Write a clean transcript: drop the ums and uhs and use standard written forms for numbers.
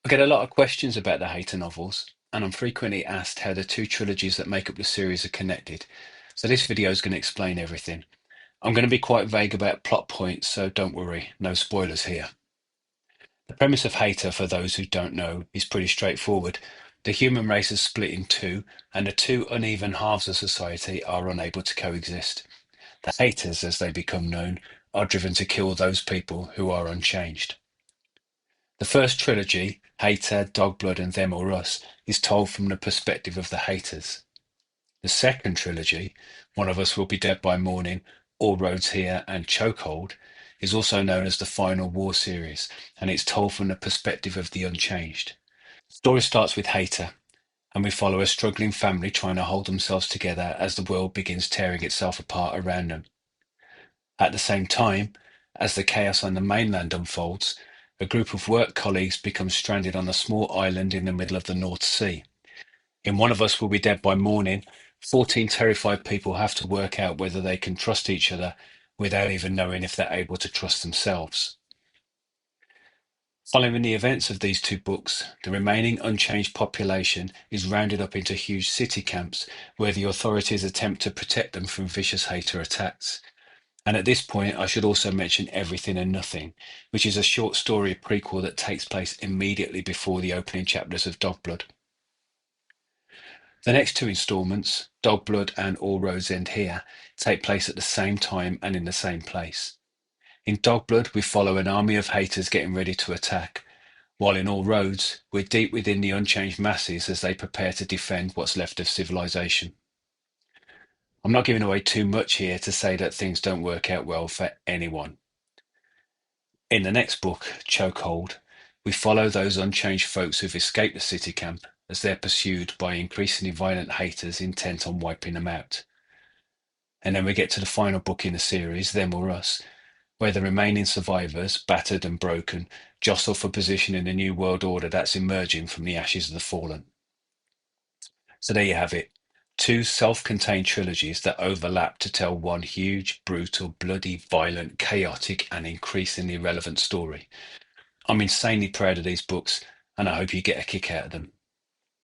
I get a lot of questions about the Hater novels, and I'm frequently asked how the two trilogies that make up the series are connected. So this video is going to explain everything. I'm going to be quite vague about plot points, so don't worry, no spoilers here. The premise of Hater, for those who don't know, is pretty straightforward. The human race is split in two, and the two uneven halves of society are unable to coexist. The Haters, as they become known, are driven to kill those people who are unchanged. The first trilogy, Hater, Dogblood, and Them or Us, is told from the perspective of the Haters. The second trilogy, One of Us Will Be Dead by Morning, All Roads Here, and Chokehold, is also known as the Final War series, and it's told from the perspective of the Unchanged. The story starts with Hater, and we follow a struggling family trying to hold themselves together as the world begins tearing itself apart around them. At the same time, as the chaos on the mainland unfolds, a group of work colleagues become stranded on a small island in the middle of the North Sea. In One of Us Will Be Dead by Morning, 14 terrified people have to work out whether they can trust each other without even knowing if they're able to trust themselves. Following the events of these two books, the remaining unchanged population is rounded up into huge city camps where the authorities attempt to protect them from vicious hater attacks. And at this point, I should also mention Everything and Nothing, which is a short story prequel that takes place immediately before the opening chapters of Dogblood. The next two installments, Dogblood and All Roads End Here, take place at the same time and in the same place. In Dogblood, we follow an army of haters getting ready to attack, while in All Roads, we're deep within the unchanged masses as they prepare to defend what's left of civilization. I'm not giving away too much here to say that things don't work out well for anyone. In the next book, Chokehold, we follow those unchanged folks who've escaped the city camp as they're pursued by increasingly violent haters intent on wiping them out. And then we get to the final book in the series, Them or Us, where the remaining survivors, battered and broken, jostle for position in the new world order that's emerging from the ashes of the fallen. So there you have it. Two self-contained trilogies that overlap to tell one huge, brutal, bloody, violent, chaotic, and increasingly relevant story. I'm insanely proud of these books, and I hope you get a kick out of them.